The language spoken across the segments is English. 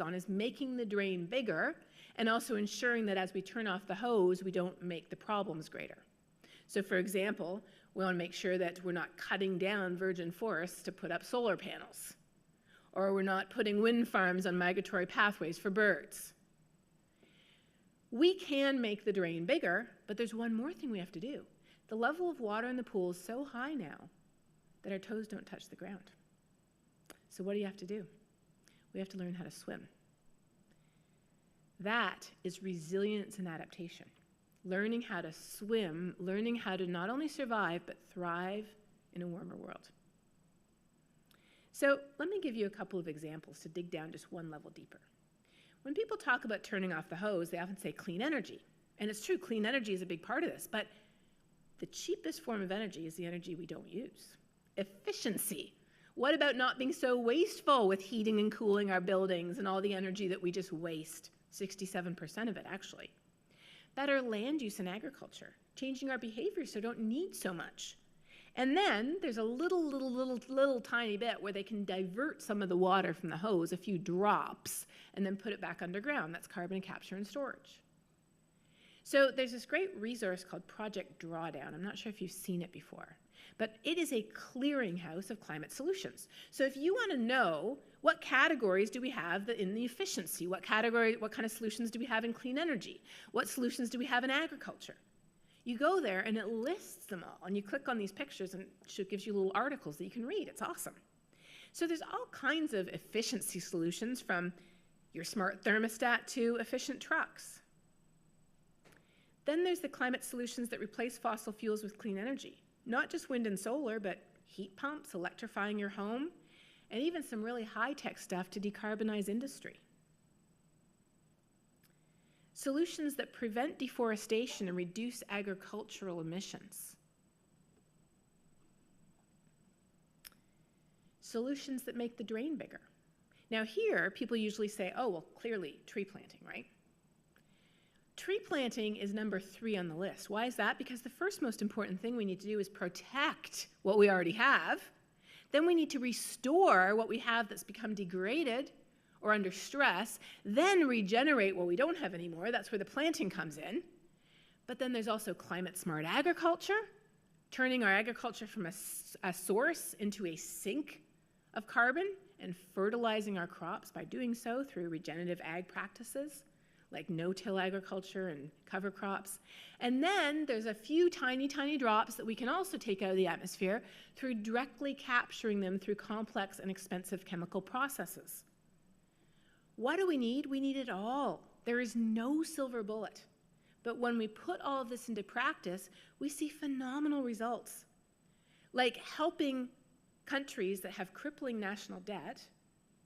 on is making the drain bigger and also ensuring that as we turn off the hose, we don't make the problems greater. So for example, we want to make sure that we're not cutting down virgin forests to put up solar panels, or we're not putting wind farms on migratory pathways for birds. We can make the drain bigger, but there's one more thing we have to do. The level of water in the pool is so high now that our toes don't touch the ground. So what do you have to do? We have to learn how to swim. That is resilience and adaptation. Learning how to swim, learning how to not only survive, but thrive in a warmer world. So let me give you a couple of examples to dig down just one level deeper. When people talk about turning off the hose, they often say clean energy. And it's true, clean energy is a big part of this, but the cheapest form of energy is the energy we don't use. Efficiency. What about not being so wasteful with heating and cooling our buildings and all the energy that we just waste? 67% of it, actually. Better land use in agriculture, changing our behavior so we don't need so much. And then there's a little tiny bit where they can divert some of the water from the hose, a few drops, and then put it back underground. That's carbon capture and storage. So there's this great resource called Project Drawdown. I'm not sure if you've seen it before, but it is a clearinghouse of climate solutions. So if you want to know what categories do we have in the efficiency, what kind of solutions do we have in clean energy, what solutions do we have in agriculture, you go there and it lists them all, and you click on these pictures and it gives you little articles that you can read. It's awesome. So there's all kinds of efficiency solutions, from your smart thermostat to efficient trucks. Then there's the climate solutions that replace fossil fuels with clean energy. Not just wind and solar, but heat pumps, electrifying your home, and even some really high-tech stuff to decarbonize industry. Solutions that prevent deforestation and reduce agricultural emissions. Solutions that make the drain bigger. Now here, people usually say, oh, well, clearly tree planting, right? Tree planting is number 3 on the list. Why is that? Because the first most important thing we need to do is protect what we already have. Then we need to restore what we have that's become degraded or under stress, then regenerate what we don't have anymore. That's where the planting comes in. But then there's also climate-smart agriculture, turning our agriculture from a source into a sink of carbon and fertilizing our crops by doing so through regenerative ag practices like no-till agriculture and cover crops. And then there's a few tiny, tiny drops that we can also take out of the atmosphere through directly capturing them through complex and expensive chemical processes. What do we need? We need it all. There is no silver bullet. But when we put all of this into practice, we see phenomenal results, like helping countries that have crippling national debt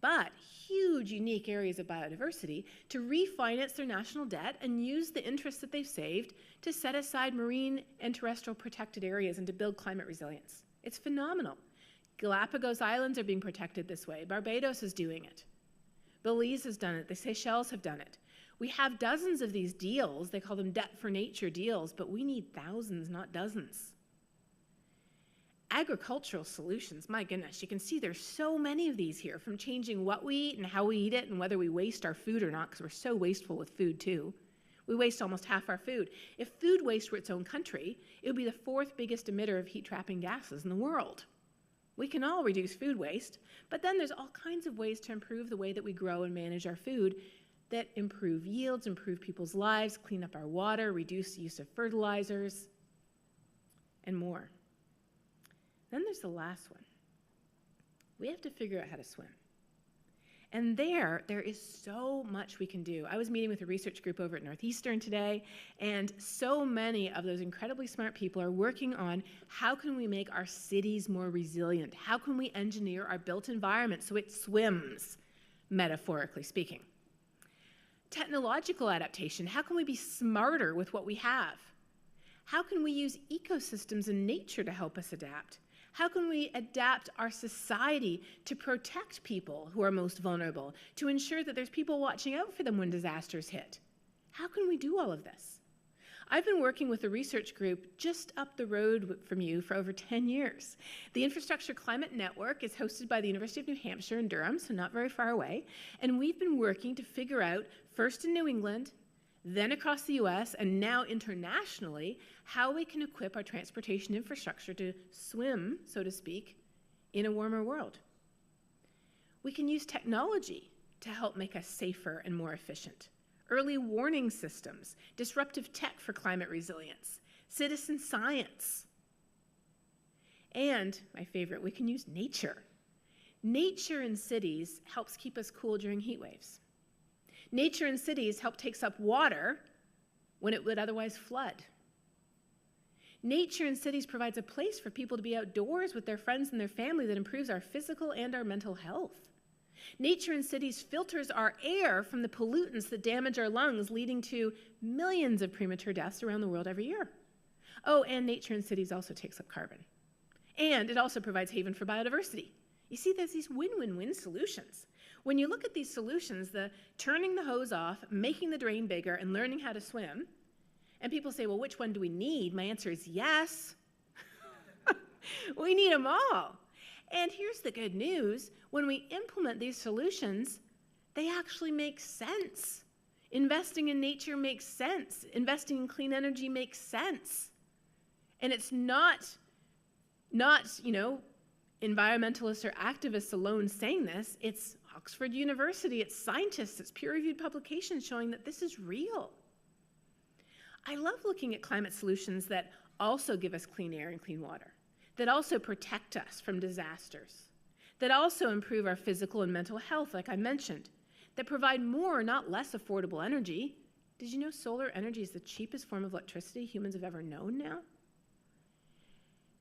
but huge unique areas of biodiversity to refinance their national debt and use the interest that they've saved to set aside marine and terrestrial protected areas and to build climate resilience. It's phenomenal. Galapagos Islands are being protected this way. Barbados is doing it. Belize has done it. The Seychelles have done it. We have dozens of these deals. They call them debt for nature deals, but we need thousands, not dozens. Agricultural solutions, my goodness, you can see there's so many of these here, from changing what we eat and how we eat it and whether we waste our food or not, because we're so wasteful with food too. We waste almost half our food. If food waste were its own country, it would be the 4th biggest emitter of heat-trapping gases in the world. We can all reduce food waste, but then there's all kinds of ways to improve the way that we grow and manage our food that improve yields, improve people's lives, clean up our water, reduce the use of fertilizers, and more. Then there's the last one. We have to figure out how to swim. And there is so much we can do. I was meeting with a research group over at Northeastern today, and so many of those incredibly smart people are working on how can we make our cities more resilient? How can we engineer our built environment so it swims, metaphorically speaking? Technological adaptation. How can we be smarter with what we have? How can we use ecosystems and nature to help us adapt? How can we adapt our society to protect people who are most vulnerable, to ensure that there's people watching out for them when disasters hit? How can we do all of this? I've been working with a research group just up the road from you for over 10 years. The Infrastructure Climate Network is hosted by the University of New Hampshire in Durham, so not very far away, and we've been working to figure out, first in New England, then across the US, and now internationally, how we can equip our transportation infrastructure to swim, so to speak, in a warmer world. We can use technology to help make us safer and more efficient. Early warning systems, disruptive tech for climate resilience, citizen science. And, my favorite, we can use nature. Nature in cities helps keep us cool during heat waves. Nature in cities help takes up water when it would otherwise flood. Nature in cities provides a place for people to be outdoors with their friends and their family that improves our physical and our mental health. Nature in cities filters our air from the pollutants that damage our lungs, leading to millions of premature deaths around the world every year. Oh, and nature in cities also takes up carbon. And it also provides haven for biodiversity. You see, there's these win-win-win solutions. When you look at these solutions, the turning the hose off, making the drain bigger, and learning how to swim, and people say, well, which one do we need? My answer is yes. We need them all. And here's the good news. When we implement these solutions, they actually make sense. Investing in nature makes sense. Investing in clean energy makes sense. And it's not environmentalists or activists alone saying this. It's Oxford University, it's scientists, it's peer-reviewed publications showing that this is real. I love looking at climate solutions that also give us clean air and clean water, that also protect us from disasters, that also improve our physical and mental health, like I mentioned, that provide more, not less affordable energy. Did you know solar energy is the cheapest form of electricity humans have ever known now?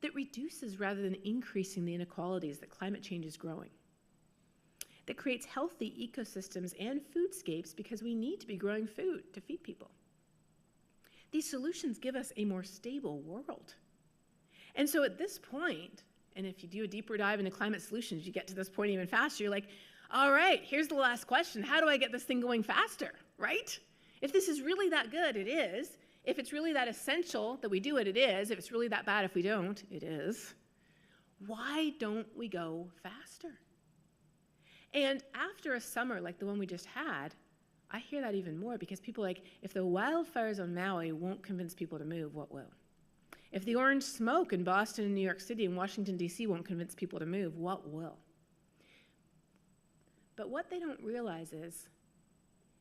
That reduces rather than increasing the inequalities that climate change is growing. That creates healthy ecosystems and foodscapes because we need to be growing food to feed people. These solutions give us a more stable world. And so at this point, and if you do a deeper dive into climate solutions, you get to this point even faster. You're like, all right, here's the last question. How do I get this thing going faster, right? If this is really that good, it is. If it's really that essential that we do it, it is. If it's really that bad if we don't, it is. Why don't we go faster? And after a summer like the one we just had, I hear that even more because people are like, if the wildfires on Maui won't convince people to move, what will? If the orange smoke in Boston and New York City and Washington, D.C. won't convince people to move, what will? But what they don't realize is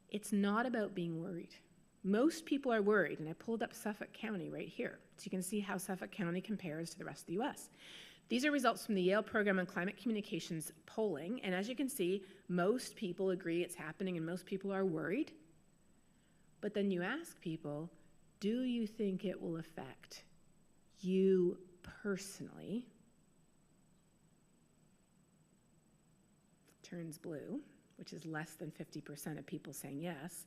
it's not about being worried. Most people are worried, and I pulled up Suffolk County right here, so you can see how Suffolk County compares to the rest of the U.S. These are results from the Yale Program on Climate Communications polling, and as you can see, most people agree it's happening and most people are worried. But then you ask people, do you think it will affect you personally? Turns blue, which is less than 50% of people saying yes.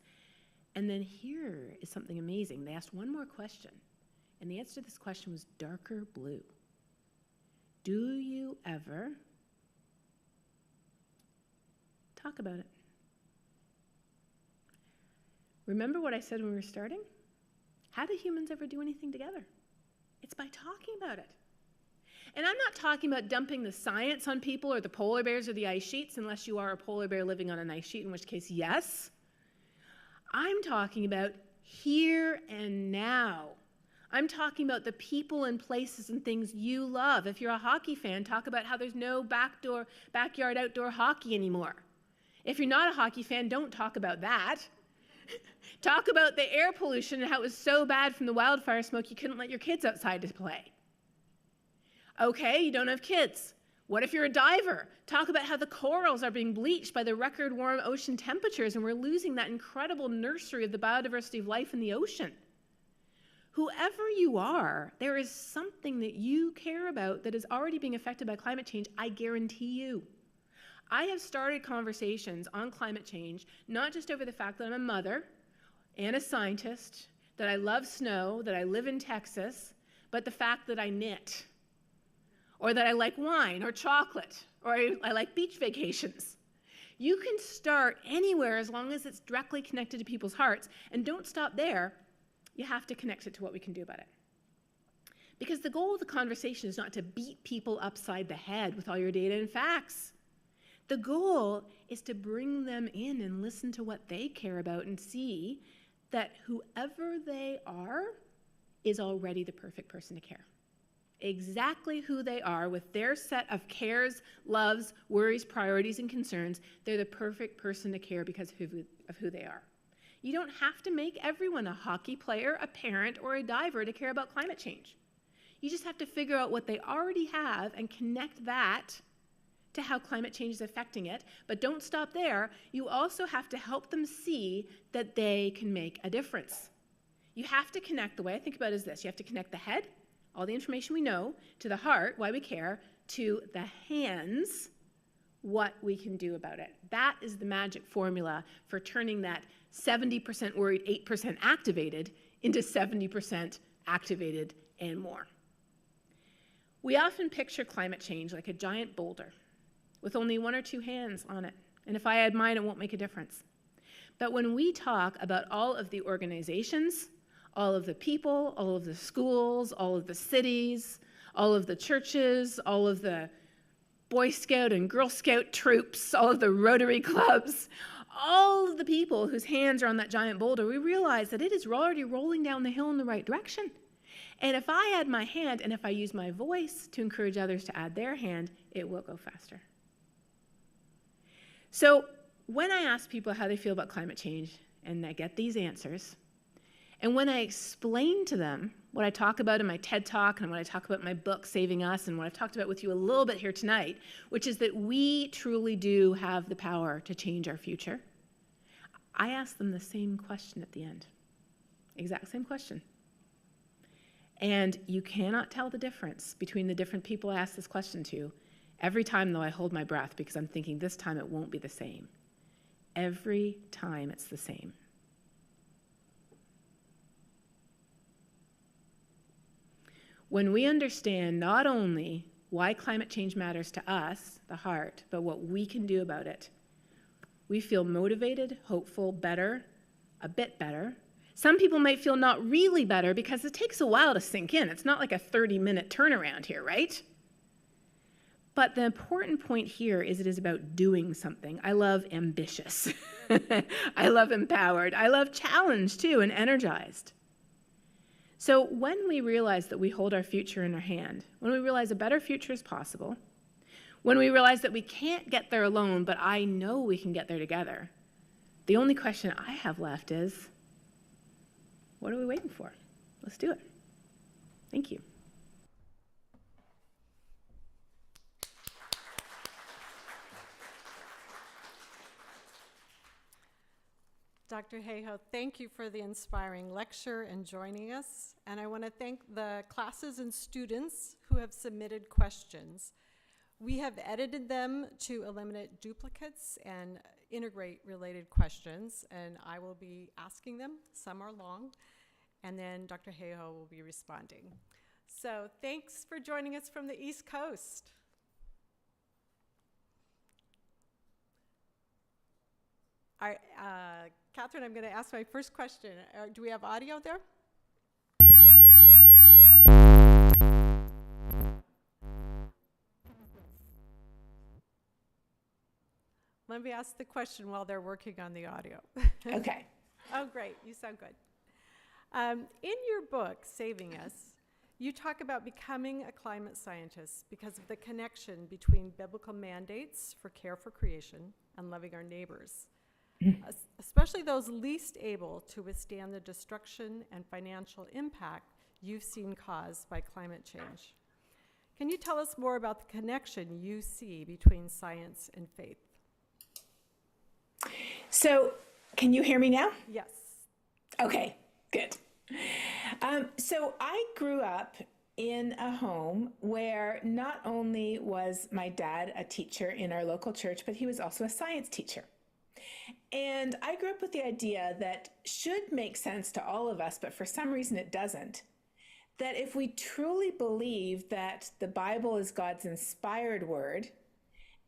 And then here is something amazing. They asked one more question, and the answer to this question was darker blue. Do you ever talk about it? Remember what I said when we were starting? How do humans ever do anything together? It's by talking about it. And I'm not talking about dumping the science on people or the polar bears or the ice sheets, unless you are a polar bear living on an ice sheet, in which case, yes. I'm talking about here and now. I'm talking about the people and places and things you love. If you're a hockey fan, talk about how there's no backyard outdoor hockey anymore. If you're not a hockey fan, don't talk about that. Talk about the air pollution and how it was so bad from the wildfire smoke you couldn't let your kids outside to play. Okay, you don't have kids. What if you're a diver? Talk about how the corals are being bleached by the record warm ocean temperatures and we're losing that incredible nursery of the biodiversity of life in the ocean. Whoever you are, there is something that you care about that is already being affected by climate change, I guarantee you. I have started conversations on climate change, not just over the fact that I'm a mother and a scientist, that I love snow, that I live in Texas, but the fact that I knit, or that I like wine or chocolate, or I like beach vacations. You can start anywhere as long as it's directly connected to people's hearts, and don't stop there. you have to connect it to what we can do about it. Because the goal of the conversation is not to beat people upside the head with all your data and facts. The goal is to bring them in and listen to what they care about and see that whoever they are is already the perfect person to care. Exactly who they are with their set of cares, loves, worries, priorities, and concerns, they're the perfect person to care because of who they are. You don't have to make everyone a hockey player, a parent, or a diver to care about climate change. You just have to figure out what they already have and connect that to how climate change is affecting it. But don't stop there. You also have to help them see that they can make a difference. You have to connect, the way I think about it is this. You have to connect the head, all the information we know, to the heart, why we care, to the hands, what we can do about it. That is the magic formula for turning that 70% worried, 8% activated into 70% activated and more. We often picture climate change like a giant boulder with only one or two hands on it. And if I add mine, it won't make a difference. But when we talk about all of the organizations, all of the people, all of the schools, all of the cities, all of the churches, all of the Boy Scout and Girl Scout troops, all of the Rotary clubs, all of the people whose hands are on that giant boulder, we realize that it is already rolling down the hill in the right direction. And if I add my hand and if I use my voice to encourage others to add their hand, it will go faster. So when I ask people how they feel about climate change and I get these answers, and when I explain to them what I talk about in my TED Talk and what I talk about in my book, Saving Us, and what I've talked about with you a little bit here tonight, which is that we truly do have the power to change our future, I ask them the same question at the end. Exact same question. And you cannot tell the difference between the different people I ask this question to. Every time, though, I hold my breath because I'm thinking this time it won't be the same. Every time it's the same. When we understand not only why climate change matters to us, the heart, but what we can do about it, we feel motivated, hopeful, better, a bit better. Some people might feel not really better because it takes a while to sink in. It's not like a 30-minute turnaround here, right? But the important point here is it is about doing something. I love ambitious. I love empowered. I love challenged too and energized. So when we realize that we hold our future in our hand, when we realize a better future is possible, when we realize that we can't get there alone, but I know we can get there together, the only question I have left is, what are we waiting for? Let's do it. Thank you. Dr. Hayhoe, thank you for the inspiring lecture and joining us. And I want to thank the classes and students who have submitted questions. We have edited them to eliminate duplicates and integrate related questions, and I will be asking them. Some are long, and then Dr. Hayhoe will be responding. So thanks for joining us from the East Coast. Katharine, I'm going to ask my first question. Do we have audio there? Let me ask the question while they're working on the audio. Okay. Oh, great. You sound good. In your book, Saving Us, you talk about becoming a climate scientist because of the connection between biblical mandates for care for creation and loving our neighbors, especially those least able to withstand the destruction and financial impact you've seen caused by climate change. Can you tell us more about the connection you see between science and faith? So, can you hear me now? Yes. Okay, good. So I grew up in a home where not only was my dad a teacher in our local church, but he was also a science teacher. And I grew up with the idea that should make sense to all of us, but for some reason it doesn't, that if we truly believe that the Bible is God's inspired word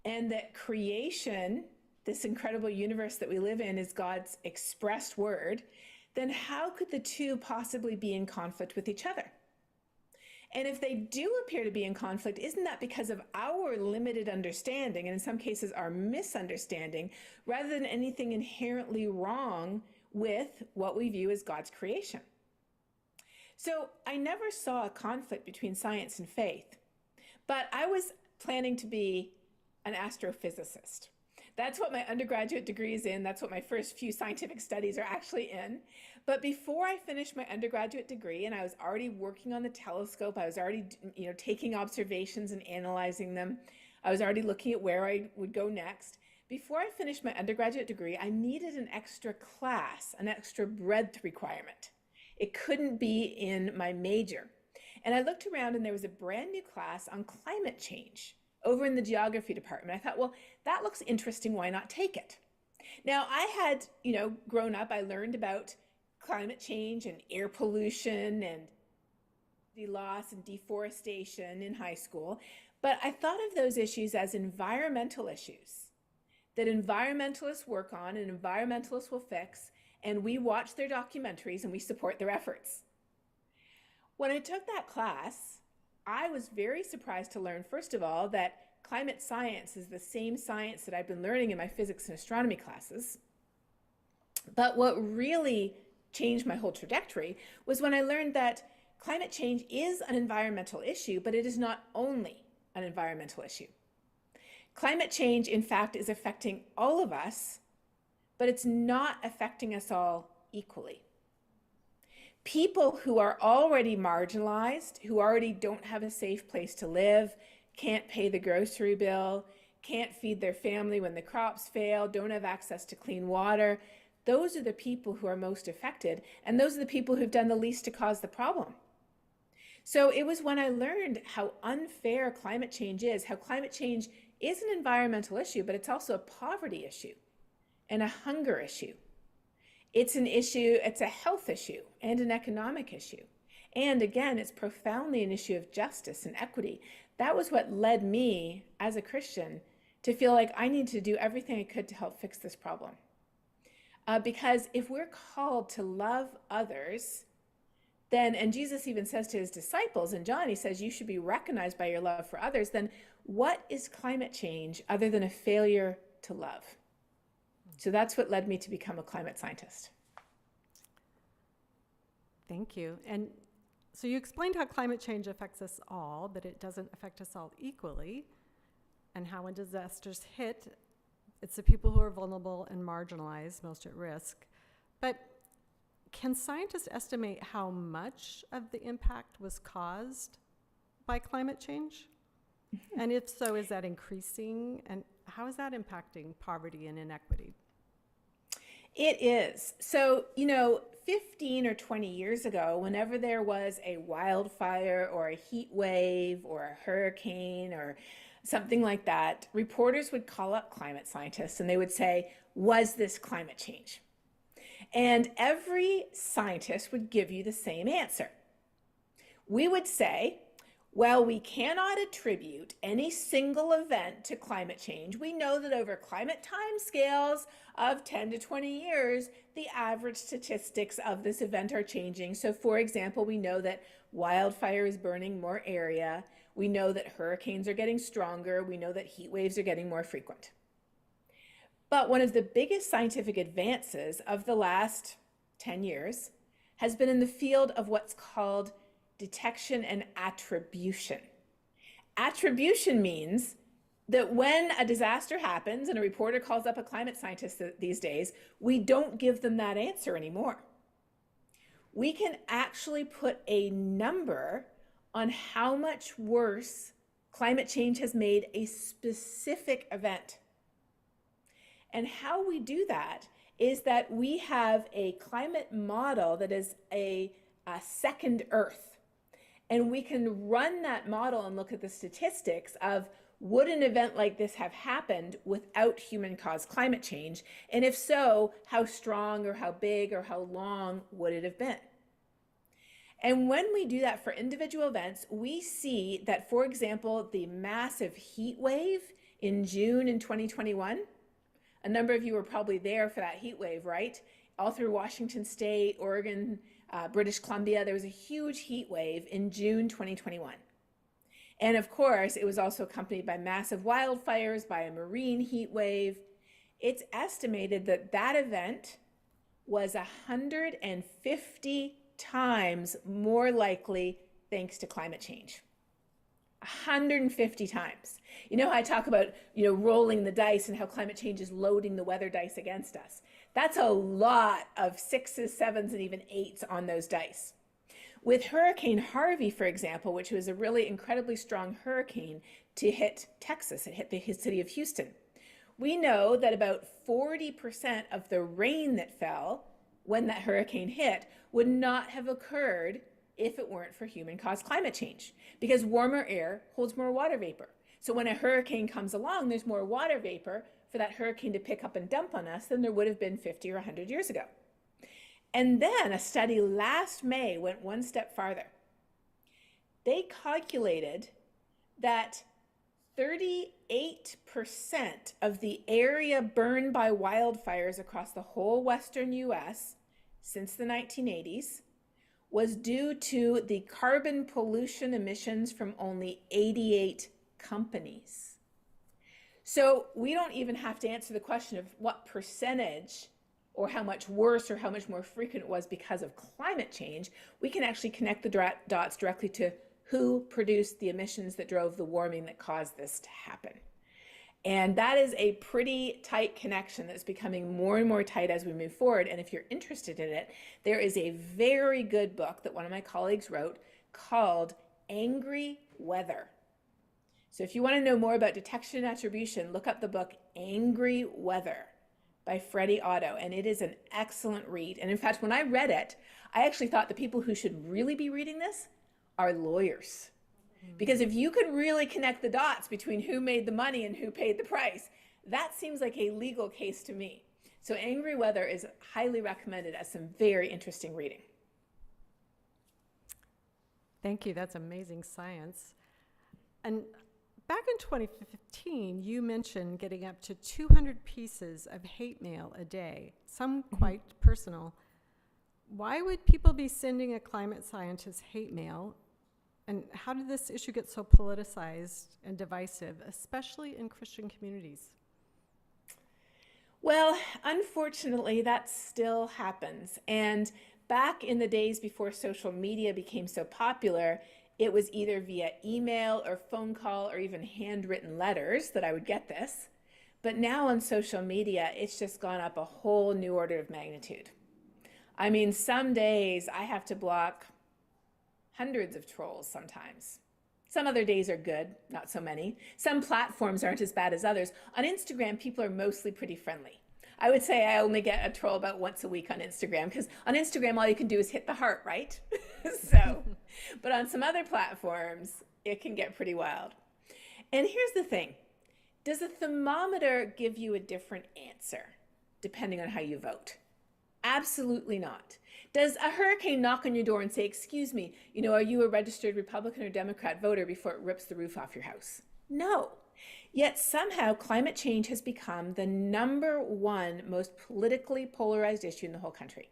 and that creation, this incredible universe that we live in, is God's expressed word, then how could the two possibly be in conflict with each other? And if they do appear to be in conflict, isn't that because of our limited understanding, and in some cases our misunderstanding, rather than anything inherently wrong with what we view as God's creation? So I never saw a conflict between science and faith, but I was planning to be an astrophysicist. That's what my undergraduate degree is in. That's what my first few scientific studies are actually in. But before I finished my undergraduate degree, and I was already working on the telescope, I was already, taking observations and analyzing them. I was already looking at where I would go next. Before I finished my undergraduate degree, I needed an extra class, an extra breadth requirement. It couldn't be in my major. And I looked around and there was a brand new class on climate change over in the geography department. I thought, well, that looks interesting. Why not take it? Now, I had, grown up, I learned about climate change and air pollution and the loss and deforestation in high school, but I thought of those issues as environmental issues that environmentalists work on and environmentalists will fix, and we watch their documentaries and we support their efforts. When I took that class, I was very surprised to learn, first of all, that climate science is the same science that I've been learning in my physics and astronomy classes. But what really changed my whole trajectory was when I learned that climate change is an environmental issue, but it is not only an environmental issue. Climate change, in fact, is affecting all of us, but it's not affecting us all equally. People who are already marginalized, who already don't have a safe place to live, can't pay the grocery bill, can't feed their family when the crops fail, don't have access to clean water, those are the people who are most affected, and those are the people who've done the least to cause the problem. So it was when I learned how unfair climate change is, how climate change is an environmental issue, but it's also a poverty issue and a hunger issue. It's an issue, it's a health issue and an economic issue. And again, it's profoundly an issue of justice and equity. That was what led me as a Christian to feel like I need to do everything I could to help fix this problem. Because if we're called to love others, then, and Jesus even says to his disciples in John, he says, you should be recognized by your love for others, then what is climate change other than a failure to love? So that's what led me to become a climate scientist. Thank you. And so you explained how climate change affects us all, but it doesn't affect us all equally, and how when disasters hit, it's the people who are vulnerable and marginalized, most at risk. But can scientists estimate how much of the impact was caused by climate change? Mm-hmm. And if so, is that increasing? And how is that impacting poverty and inequity? It is. So, 15 or 20 years ago, whenever there was a wildfire or a heat wave or a hurricane or something like that, reporters would call up climate scientists and they would say, was this climate change? And every scientist would give you the same answer. We would say, well, we cannot attribute any single event to climate change. We know that over climate timescales of 10 to 20 years, the average statistics of this event are changing. So for example, we know that wildfire is burning more area. We know that hurricanes are getting stronger. We know that heat waves are getting more frequent. But one of the biggest scientific advances of the last 10 years has been in the field of what's called detection and attribution. Attribution means that when a disaster happens and a reporter calls up a climate scientist these days, we don't give them that answer anymore. We can actually put a number on how much worse climate change has made a specific event. And how we do that is that we have a climate model that is a second Earth. And we can run that model and look at the statistics of, would an event like this have happened without human-caused climate change? And if so, how strong or how big or how long would it have been? And when we do that for individual events, we see that, for example, the massive heat wave in June in 2021, a number of you were probably there for that heat wave, right? all through Washington State, Oregon, British Columbia. There was a huge heat wave in June 2021. And of course, it was also accompanied by massive wildfires, by a marine heat wave. It's estimated that that event was 150 times more likely thanks to climate change. 150 times. You know how I talk about, rolling the dice and how climate change is loading the weather dice against us. That's a lot of 6s, 7s, and even 8s on those dice. With Hurricane Harvey, for example, which was a really incredibly strong hurricane to hit Texas, it hit the city of Houston. We know that about 40% of the rain that fell when that hurricane hit would not have occurred if it weren't for human-caused climate change, because warmer air holds more water vapor. So when a hurricane comes along, there's more water vapor for that hurricane to pick up and dump on us than there would have been 50 or 100 years ago. And then a study last May went one step farther. They calculated that 38% of the area burned by wildfires across the whole Western US since the 1980s was due to the carbon pollution emissions from only 88 companies. So we don't even have to answer the question of what percentage or how much worse or how much more frequent it was because of climate change. We can actually connect the dots directly to who produced the emissions that drove the warming that caused this to happen. And that is a pretty tight connection that's becoming more and more tight as we move forward. And if you're interested in it, there is a very good book that one of my colleagues wrote called Angry Weather. So if you want to know more about detection and attribution, look up the book Angry Weather by Freddie Otto, and it is an excellent read. And in fact, when I read it, I actually thought the people who should really be reading this are lawyers. Because if you could really connect the dots between who made the money and who paid the price, that seems like a legal case to me. So Angry Weather is highly recommended as some very interesting reading. Thank you. That's amazing science. And back in 2015, you mentioned getting up to 200 pieces of hate mail a day, some quite personal. Why would people be sending a climate scientist hate mail? And how did this issue get so politicized and divisive, especially in Christian communities? Well, unfortunately, that still happens. And back in the days before social media became so popular, it was either via email or phone call or even handwritten letters that I would get this. But now on social media, it's just gone up a whole new order of magnitude. I mean, some days I have to block hundreds of trolls sometimes. Some other days are good, not so many. Some platforms aren't as bad as others. On Instagram, people are mostly pretty friendly. I would say I only get a troll about once a week on Instagram, because on Instagram, all you can do is hit the heart, right? But on some other platforms, it can get pretty wild. And here's the thing. Does a thermometer give you a different answer depending on how you vote? Absolutely not. Does a hurricane knock on your door and say, excuse me, are you a registered Republican or Democrat voter, before it rips the roof off your house? No. Yet somehow climate change has become the #1 most politically polarized issue in the whole country.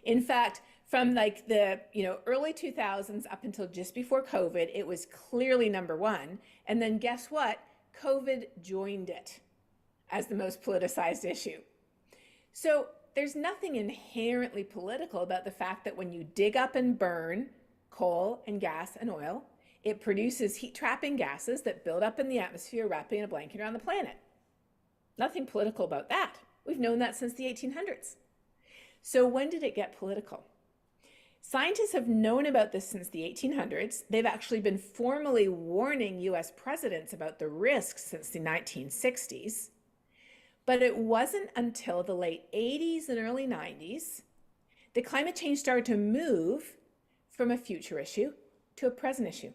In fact, from the early 2000s up until just before COVID, it was clearly #1. And then guess what? COVID joined it as the most politicized issue. So there's nothing inherently political about the fact that when you dig up and burn coal and gas and oil, it produces heat-trapping gases that build up in the atmosphere, wrapping a blanket around the planet. Nothing political about that. We've known that since the 1800s. So when did it get political? Scientists have known about this since the 1800s. They've actually been formally warning US presidents about the risks since the 1960s. But it wasn't until the late 80s and early 90s that climate change started to move from a future issue to a present issue.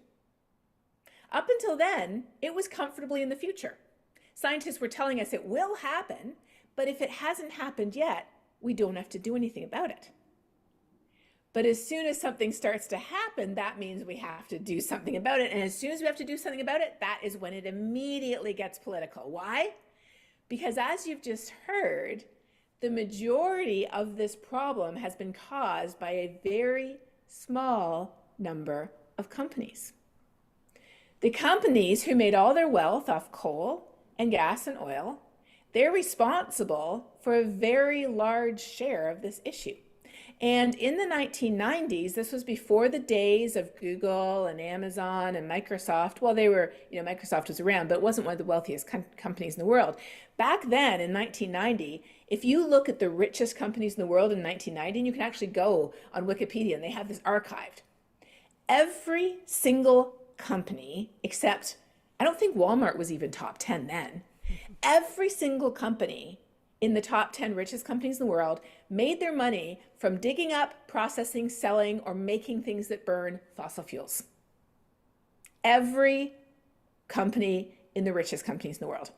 Up until then, it was comfortably in the future. Scientists were telling us it will happen, but if it hasn't happened yet, we don't have to do anything about it. But as soon as something starts to happen, that means we have to do something about it. And as soon as we have to do something about it, that is when it immediately gets political. Why? Because as you've just heard, the majority of this problem has been caused by a very small number of companies. The companies who made all their wealth off coal and gas and oil, they're responsible for a very large share of this issue. And in the 1990s, this was before the days of Google and Amazon and Microsoft. Well, they were, Microsoft was around, but it wasn't one of the wealthiest companies in the world. Back then in 1990, if you look at the richest companies in the world in 1990, and you can actually go on Wikipedia and they have this archived. Every single company, except I don't think Walmart was even top 10 then. Every single company in the top 10 richest companies in the world made their money from digging up, processing, selling, or making things that burn fossil fuels. Every company in the richest companies in the world.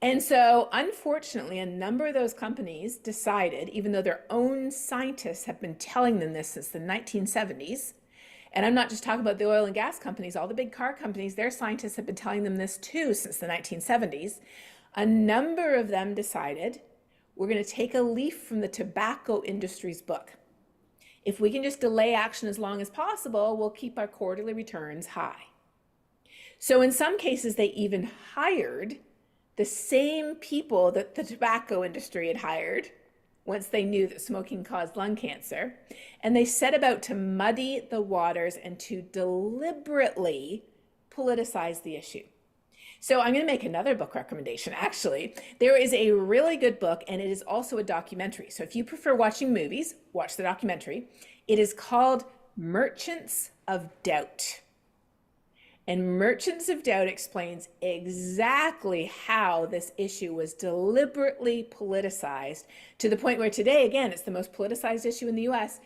And so, unfortunately, a number of those companies decided, even though their own scientists have been telling them this since the 1970s, and I'm not just talking about the oil and gas companies, all the big car companies, their scientists have been telling them this too since the 1970s. A number of them decided, we're going to take a leaf from the tobacco industry's book. If we can just delay action as long as possible, we'll keep our quarterly returns high. So in some cases, they even hired the same people that the tobacco industry had hired once they knew that smoking caused lung cancer. And they set about to muddy the waters and to deliberately politicize the issue. So I'm going to make another book recommendation, actually. There is a really good book, and it is also a documentary. So if you prefer watching movies, watch the documentary. It is called Merchants of Doubt. And Merchants of Doubt explains exactly how this issue was deliberately politicized to the point where today, again, it's the most politicized issue in the US.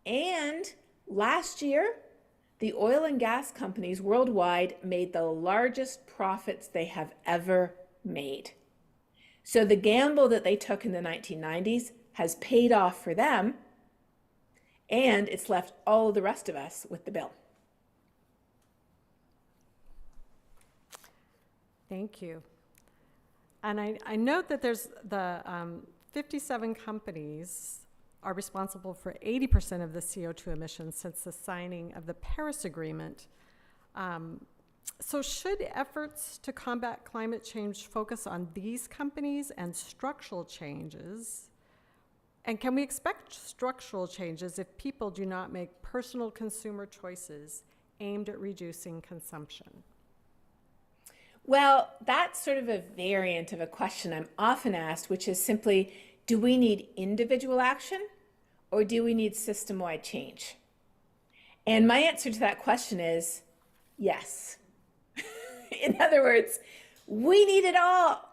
And last year, the oil and gas companies worldwide made the largest profits they have ever made. So the gamble that they took in the 1990s has paid off for them, and it's left all of the rest of us with the bill. Thank you. And I note that there's the 57 companies are responsible for 80% of the CO2 emissions since the signing of the Paris Agreement. So should efforts to combat climate change focus on these companies and structural changes? And can we expect structural changes if people do not make personal consumer choices aimed at reducing consumption? Well, that's sort of a variant of a question I'm often asked, which is simply, do we need individual action or do we need system-wide change? And my answer to that question is yes. In other words, we need it all.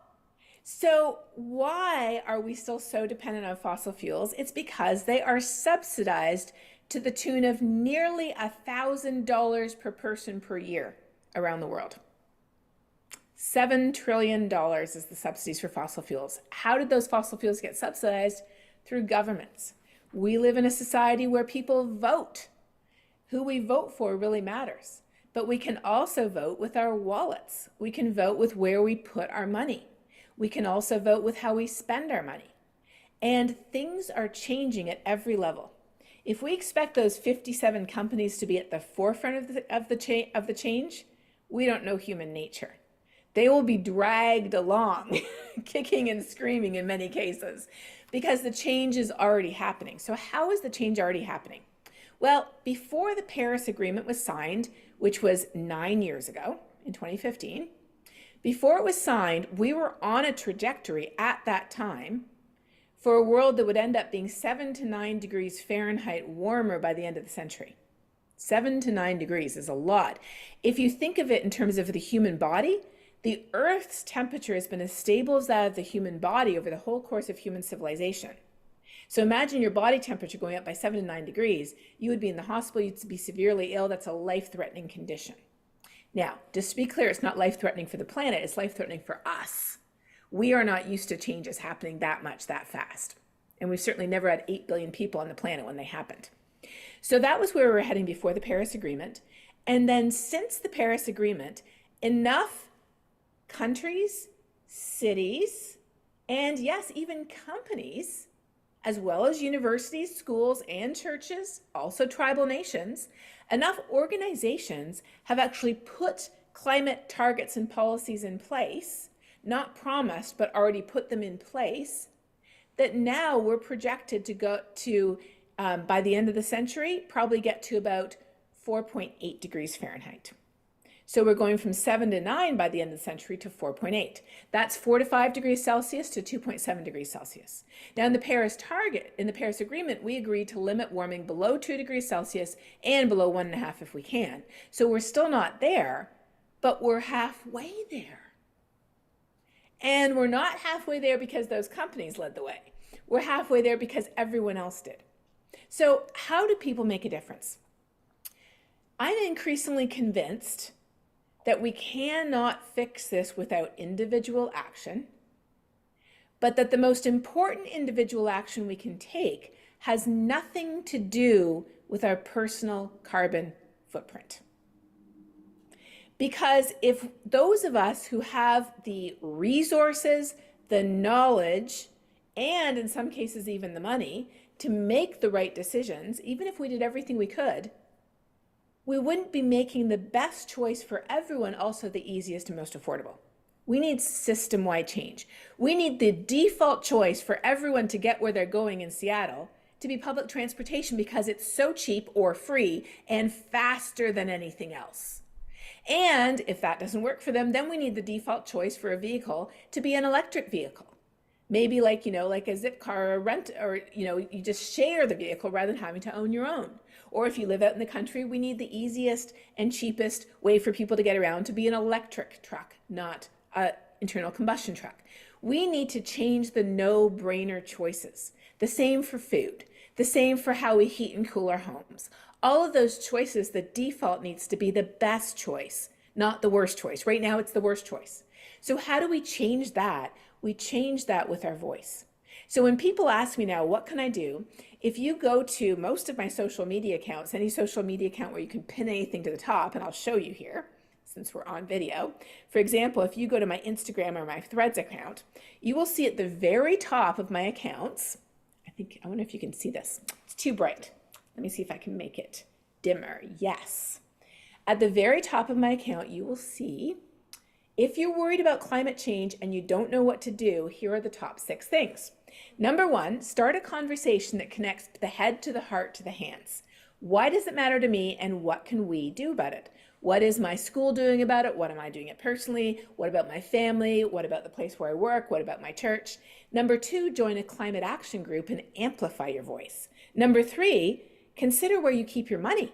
So why are we still so dependent on fossil fuels? It's because they are subsidized to the tune of nearly $1,000 per person per year around the world. $7 trillion is the subsidies for fossil fuels. How did those fossil fuels get subsidized? Through governments. We live in a society where people vote. Who we vote for really matters. But we can also vote with our wallets. We can vote with where we put our money. We can also vote with how we spend our money. And things are changing at every level. If we expect those 57 companies to be at the forefront of the change, we don't know human nature. They will be dragged along, kicking and screaming in many cases, because the change is already happening. So how is the change already happening? Well, before the Paris Agreement was signed, which was 9 years ago, in 2015, before it was signed, we were on a trajectory at that time for a world that would end up being 7 to 9 degrees Fahrenheit warmer by the end of the century. 7 to 9 degrees is a lot. If you think of it in terms of the human body, the Earth's temperature has been as stable as that of the human body over the whole course of human civilization. So imagine your body temperature going up by 7 to 9 degrees. You would be in the hospital, you'd be severely ill. That's a life-threatening condition. Now, just to be clear, it's not life-threatening for the planet, it's life-threatening for us. We are not used to changes happening that much, that fast. And we've certainly never had 8 billion people on the planet when they happened. So that was where we were heading before the Paris Agreement. And then since the Paris Agreement, enough countries, cities, and yes, even companies, as well as universities, schools, and churches, also tribal nations, enough organizations have actually put climate targets and policies in place, not promised, but already put them in place, that now we're projected to go to, by the end of the century, probably get to about 4.8 degrees Fahrenheit. So we're going from 7 to 9 by the end of the century to 4.8. That's 4 to 5 degrees Celsius to 2.7 degrees Celsius. Now in the Paris Agreement, we agreed to limit warming below 2 degrees Celsius and below 1.5 if we can. So we're still not there, but we're halfway there. And we're not halfway there because those companies led the way. We're halfway there because everyone else did. So how do people make a difference? I'm increasingly convinced that we cannot fix this without individual action, but that the most important individual action we can take has nothing to do with our personal carbon footprint. Because if those of us who have the resources, the knowledge, and in some cases even the money to make the right decisions, even if we did everything we could, we wouldn't be making the best choice for everyone, also the easiest and most affordable. We need system-wide change. We need the default choice for everyone to get where they're going in Seattle to be public transportation because it's so cheap or free and faster than anything else. And if that doesn't work for them, then we need the default choice for a vehicle to be an electric vehicle. Maybe like a zip car or a rent, or, you just share the vehicle rather than having to own your own. Or if you live out in the country, we need the easiest and cheapest way for people to get around to be an electric truck, not an internal combustion truck. We need to change the no-brainer choices. The same for food, the same for how we heat and cool our homes. All of those choices, the default needs to be the best choice, not the worst choice. Right now, it's the worst choice. So how do we change that? We change that with our voice. So when people ask me now, what can I do? If you go to most of my social media accounts, any social media account where you can pin anything to the top, and I'll show you here, since we're on video. For example, if you go to my Instagram or my Threads account, you will see at the very top of my accounts, I wonder if you can see this. It's too bright. Let me see if I can make it dimmer. Yes. At the very top of my account, you will see, if you're worried about climate change and you don't know what to do, here are the top 6 things. Number 1, start a conversation that connects the head to the heart to the hands. Why does it matter to me, and what can we do about it? What is my school doing about it? What am I doing it personally? What about my family? What about the place where I work? What about my church? Number 2, join a climate action group and amplify your voice. Number 3, consider where you keep your money.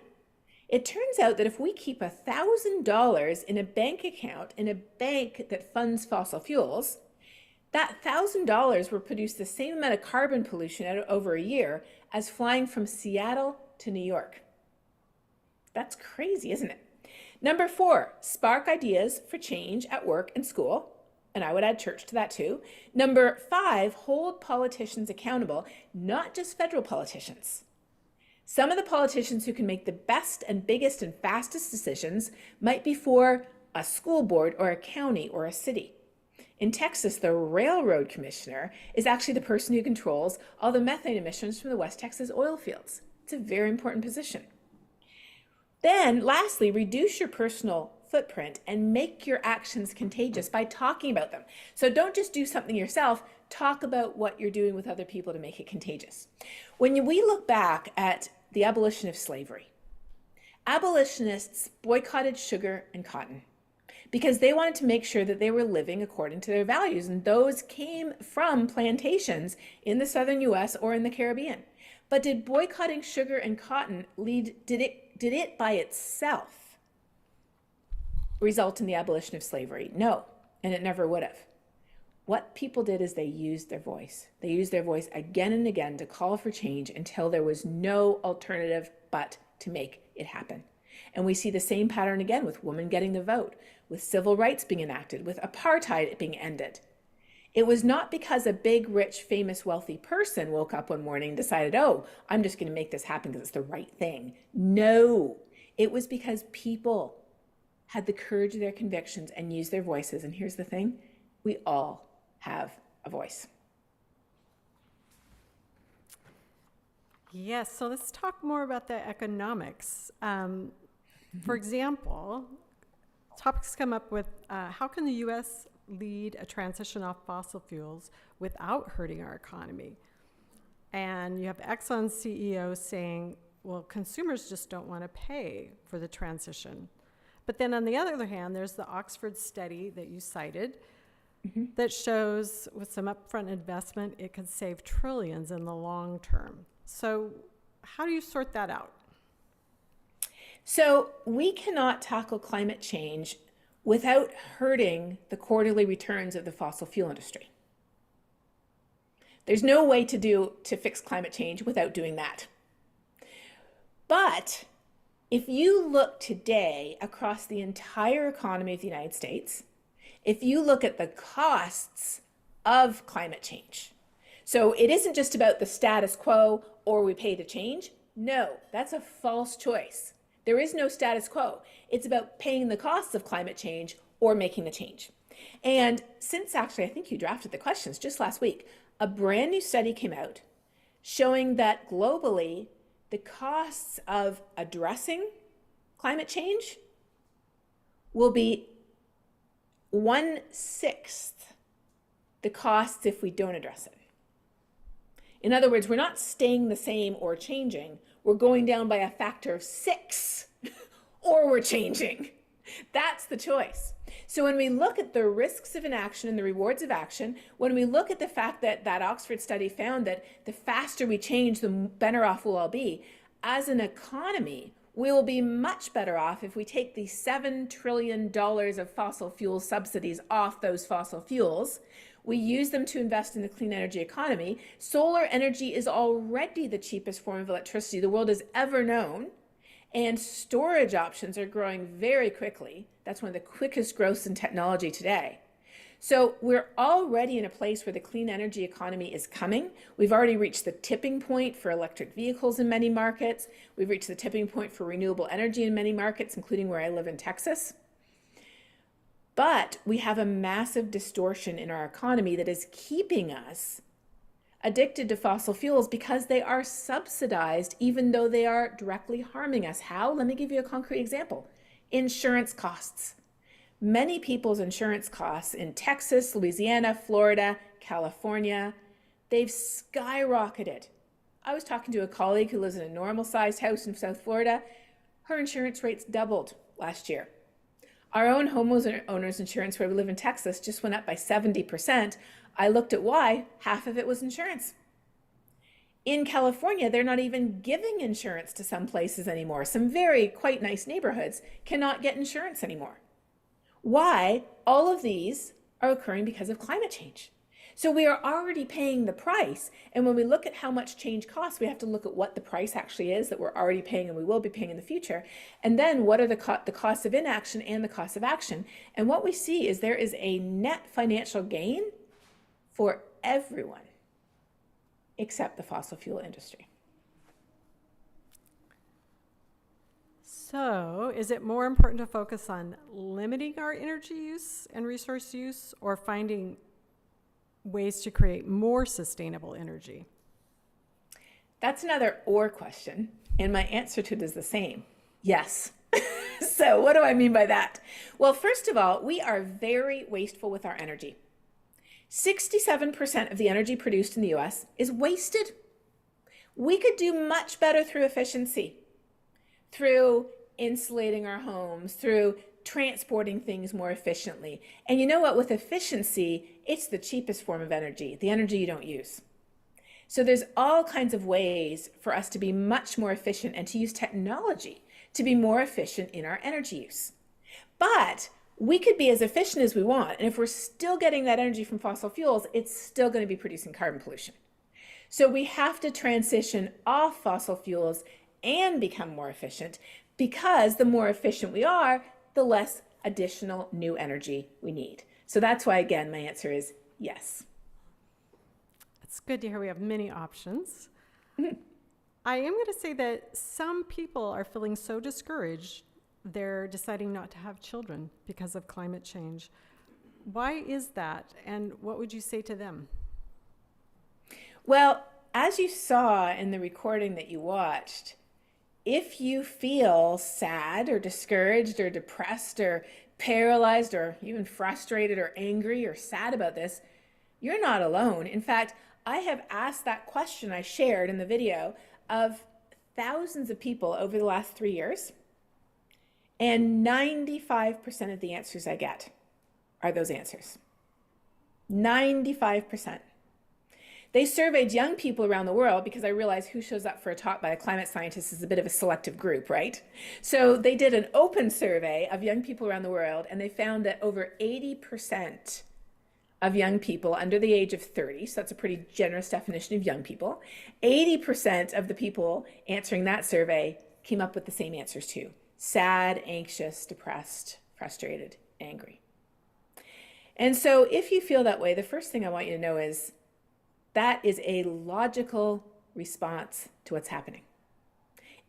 It turns out that if we keep $1,000 in a bank account in a bank that funds fossil fuels, that $1,000 will produce the same amount of carbon pollution over a year as flying from Seattle to New York. That's crazy, isn't it? Number 4, spark ideas for change at work and school. And I would add church to that too. Number 5, hold politicians accountable, not just federal politicians. Some of the politicians who can make the best and biggest and fastest decisions might be for a school board or a county or a city. In Texas, the railroad commissioner is actually the person who controls all the methane emissions from the West Texas oil fields. It's a very important position. Then, lastly, reduce your personal footprint and make your actions contagious by talking about them. So don't just do something yourself, talk about what you're doing with other people to make it contagious. When we look back at the abolition of slavery, abolitionists boycotted sugar and cotton because they wanted to make sure that they were living according to their values, and those came from plantations in the southern US or in the Caribbean. But did boycotting sugar and cotton did it by itself result in the abolition of slavery? No, and it never would have. What people did is they used their voice. They used their voice again and again to call for change until there was no alternative but to make it happen. And we see the same pattern again with women getting the vote, with civil rights being enacted, with apartheid being ended. It was not because a big, rich, famous, wealthy person woke up one morning and decided, oh, I'm just going to make this happen because it's the right thing. No, it was because people had the courage of their convictions and used their voices. And here's the thing, we all have a voice. Yes, so let's talk more about the economics. For example, topics come up with how can the U.S. lead a transition off fossil fuels without hurting our economy? And you have Exxon's CEO saying, well, consumers just don't want to pay for the transition. But then on the other hand, there's the Oxford study that you cited that shows with some upfront investment, it could save trillions in the long term. So how do you sort that out? So we cannot tackle climate change without hurting the quarterly returns of the fossil fuel industry. There's no way to fix climate change without doing that. But if you look today across the entire economy of the United States, if you look at the costs of climate change, so it isn't just about the status quo or we pay to change. No, that's a false choice. There is no status quo. It's about paying the costs of climate change or making the change. And since actually, I think you drafted the questions just last week, a brand new study came out showing that globally, the costs of addressing climate change will be 1/6 the costs if we don't address it. In other words, we're not staying the same or changing. We're going down by a factor of 6 or we're changing. That's the choice. So when we look at the risks of inaction and the rewards of action, when we look at the fact that that Oxford study found that the faster we change, the better off we'll all be, as an economy, we will be much better off if we take the $7 trillion of fossil fuel subsidies off those fossil fuels. We use them to invest in the clean energy economy. Solar energy is already the cheapest form of electricity the world has ever known. And storage options are growing very quickly. That's one of the quickest growths in technology today. So we're already in a place where the clean energy economy is coming. We've already reached the tipping point for electric vehicles in many markets. We've reached the tipping point for renewable energy in many markets, including where I live in Texas. But we have a massive distortion in our economy that is keeping us addicted to fossil fuels because they are subsidized even though they are directly harming us. How? Let me give you a concrete example. Insurance costs. Many people's insurance costs in Texas, Louisiana, Florida, California, they've skyrocketed. I was talking to a colleague who lives in a normal-sized house in South Florida. Her insurance rates doubled last year. Our own homeowners insurance where we live in Texas just went up by 70%. I looked at why. Half of it was insurance. In California, they're not even giving insurance to some places anymore. Some very quite nice neighborhoods cannot get insurance anymore. Why? All of these are occurring because of climate change. So we are already paying the price. And when we look at how much change costs, we have to look at what the price actually is that we're already paying and we will be paying in the future. And then what are the costs of inaction and the costs of action? And what we see is there is a net financial gain for everyone except the fossil fuel industry. So is it more important to focus on limiting our energy use and resource use or finding ways to create more sustainable energy? That's another or question, and my answer to it is the same. Yes. So what do I mean by that? Well, first of all, we are very wasteful with our energy. 67% of the energy produced in the US is wasted. We could do much better through efficiency, through insulating our homes, through transporting things more efficiently. And you know what? With efficiency, it's the cheapest form of energy, the energy you don't use. So there's all kinds of ways for us to be much more efficient and to use technology to be more efficient in our energy use. But we could be as efficient as we want, and if we're still getting that energy from fossil fuels, it's still going to be producing carbon pollution. So we have to transition off fossil fuels and become more efficient, because the more efficient we are, the less additional new energy we need. So that's why, again, my answer is yes. It's good to hear we have many options. I am going to say that some people are feeling so discouraged, they're deciding not to have children because of climate change. Why is that? And what would you say to them? Well, as you saw in the recording that you watched, if you feel sad or discouraged or depressed or paralyzed or even frustrated or angry or sad about this, you're not alone. In fact, I have asked that question I shared in the video of thousands of people over the last 3 years, and 95% of the answers I get are those answers. 95%. They surveyed young people around the world, because I realize who shows up for a talk by a climate scientist is a bit of a selective group, right? So they did an open survey of young people around the world, and they found that over 80% of young people under the age of 30, so that's a pretty generous definition of young people, 80% of the people answering that survey came up with the same answers too: sad, anxious, depressed, frustrated, angry. And so if you feel that way, the first thing I want you to know is that is a logical response to what's happening.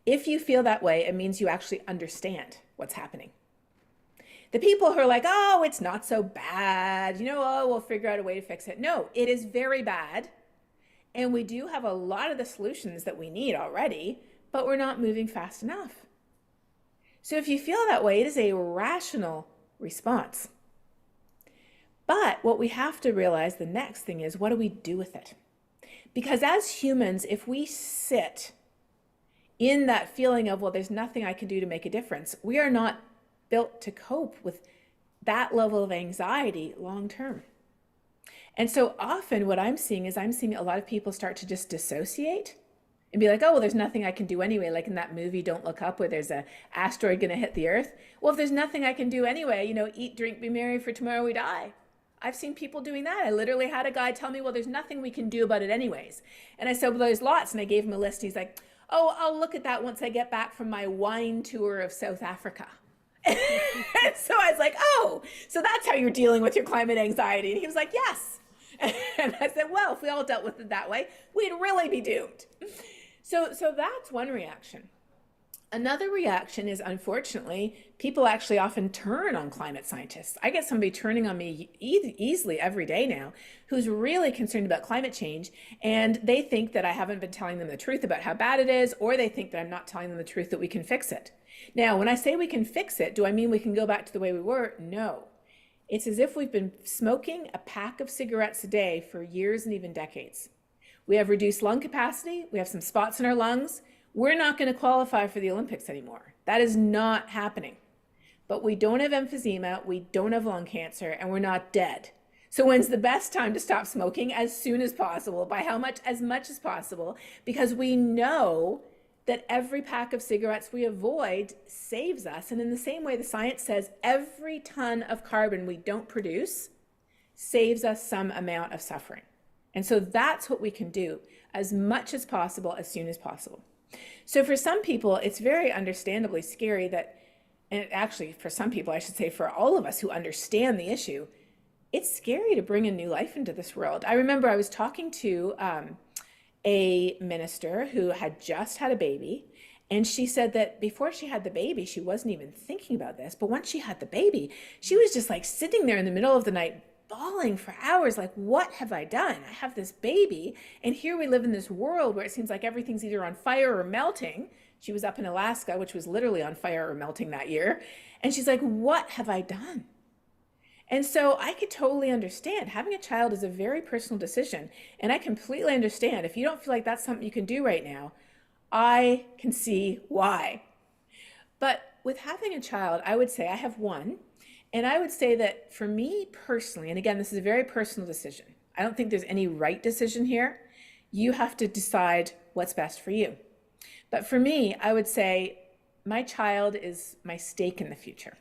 If you feel that way, it means you actually understand what's happening. The people who are like, oh, it's not so bad, oh, we'll figure out a way to fix it. No, it is very bad. And we do have a lot of the solutions that we need already, but we're not moving fast enough. So if you feel that way, it is a rational response. But what we have to realize, the next thing is, what do we do with it? Because as humans, if we sit in that feeling of, well, there's nothing I can do to make a difference, we are not built to cope with that level of anxiety long term. And so often what I'm seeing is a lot of people start to just dissociate and be like, oh, well, there's nothing I can do anyway. Like in that movie, Don't Look Up, where there's an asteroid going to hit the earth. Well, if there's nothing I can do anyway, eat, drink, be merry, for tomorrow we die. I've seen people doing that. I literally had a guy tell me, well, there's nothing we can do about it anyways. And I said, well, there's lots. And I gave him a list. He's like, oh, I'll look at that once I get back from my wine tour of South Africa. And so I was like, oh, so that's how you're dealing with your climate anxiety. And he was like, yes. And I said, well, if we all dealt with it that way, we'd really be doomed. So that's one reaction. Another reaction is, unfortunately, people actually often turn on climate scientists. I get somebody turning on me easily every day now who's really concerned about climate change, and they think that I haven't been telling them the truth about how bad it is, or they think that I'm not telling them the truth that we can fix it. Now, when I say we can fix it, do I mean we can go back to the way we were? No. It's as if we've been smoking a pack of cigarettes a day for years and even decades. We have reduced lung capacity, we have some spots in our lungs. We're not going to qualify for the Olympics anymore. That is not happening. But we don't have emphysema, we don't have lung cancer, and we're not dead. So when's the best time to stop smoking? As soon as possible. By how much? As much as possible. Because we know that every pack of cigarettes we avoid saves us. And in the same way, the science says every ton of carbon we don't produce saves us some amount of suffering. And so that's what we can do, as much as possible, as soon as possible. So for some people, it's very understandably scary that, and actually for some people, I should say for all of us who understand the issue, it's scary to bring a new life into this world. I remember I was talking to a minister who had just had a baby, and she said that before she had the baby, she wasn't even thinking about this, but once she had the baby, she was just like sitting there in the middle of the night bawling for hours, like, what have I done? I have this baby, and here we live in this world where it seems like everything's either on fire or melting. She was up in Alaska, which was literally on fire or melting that year. And she's like, what have I done? And so I could totally understand. Having a child is a very personal decision. And I completely understand. If you don't feel like that's something you can do right now, I can see why. But with having a child, I would say I have one. And I would say that for me personally, and again, this is a very personal decision. I don't think there's any right decision here. You have to decide what's best for you. But for me, I would say my child is my stake in the future.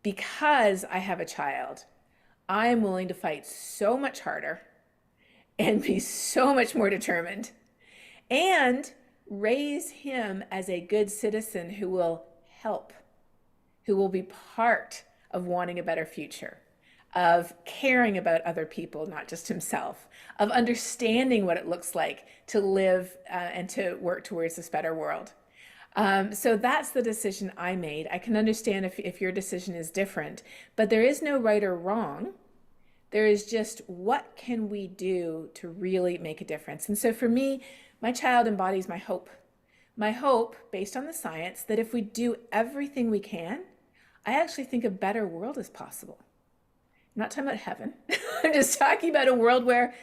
Because I have a child, I am willing to fight so much harder and be so much more determined and raise him as a good citizen who will help, who will be part of wanting a better future, of caring about other people, not just himself, of understanding what it looks like to live and to work towards this better world. So that's the decision I made. I can understand if your decision is different, but there is no right or wrong. There is just what can we do to really make a difference. And so for me, my child embodies my hope. My hope, based on the science, that if we do everything we can, I actually think a better world is possible. I'm not talking about heaven. I'm just talking about a world where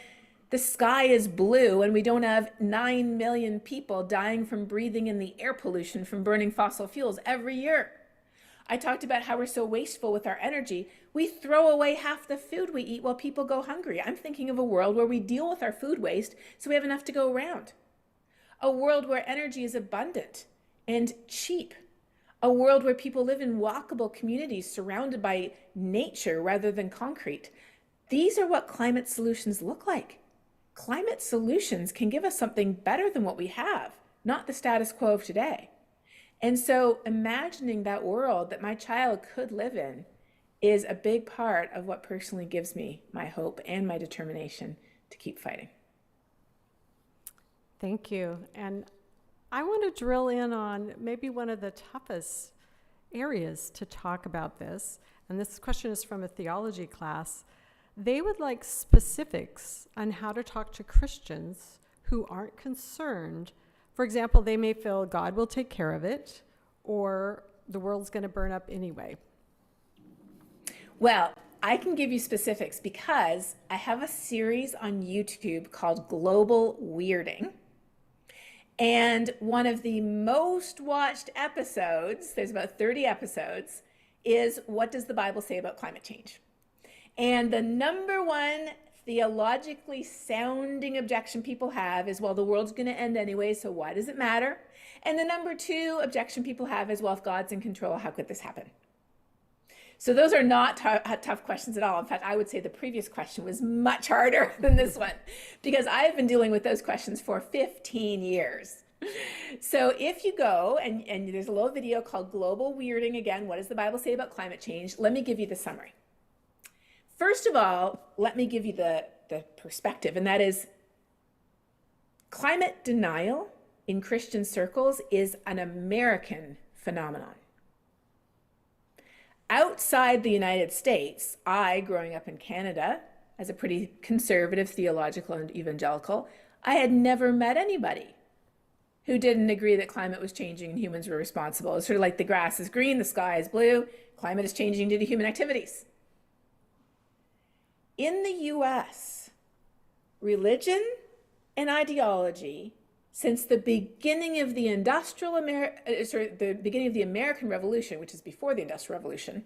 the sky is blue and we don't have 9 million people dying from breathing in the air pollution from burning fossil fuels every year. I talked about how we're so wasteful with our energy. We throw away half the food we eat while people go hungry. I'm thinking of a world where we deal with our food waste so we have enough to go around. A world where energy is abundant and cheap. A world where people live in walkable communities surrounded by nature rather than concrete. These are what climate solutions look like. Climate solutions can give us something better than what we have, not the status quo of today. And so imagining that world that my child could live in is a big part of what personally gives me my hope and my determination to keep fighting. Thank you. And I want to drill in on maybe one of the toughest areas to talk about this. And this question is from a theology class. They would like specifics on how to talk to Christians who aren't concerned. For example, they may feel God will take care of it, or the world's going to burn up anyway. Well, I can give you specifics because I have a series on YouTube called Global Weirding. And one of the most watched episodes, there's about 30 episodes, is what does the Bible say about climate change? And the number one theologically sounding objection people have is, well, the world's going to end anyway, so why does it matter? And the number two objection people have is, well, if God's in control, how could this happen? So those are not tough questions at all. In fact, I would say the previous question was much harder than this one because I've been dealing with those questions for 15 years. So if you go, and there's a little video called Global Weirding, again, what does the Bible say about climate change? Let me give you the summary. First of all, let me give you the perspective, and that is climate denial in Christian circles is an American phenomenon. Outside the United States, I, growing up in Canada, as a pretty conservative, theological, and evangelical, I had never met anybody who didn't agree that climate was changing and humans were responsible. It's sort of like the grass is green, the sky is blue, climate is changing due to human activities. In the US, religion and ideology, since the beginning of the beginning of the American Revolution, which is before the Industrial Revolution,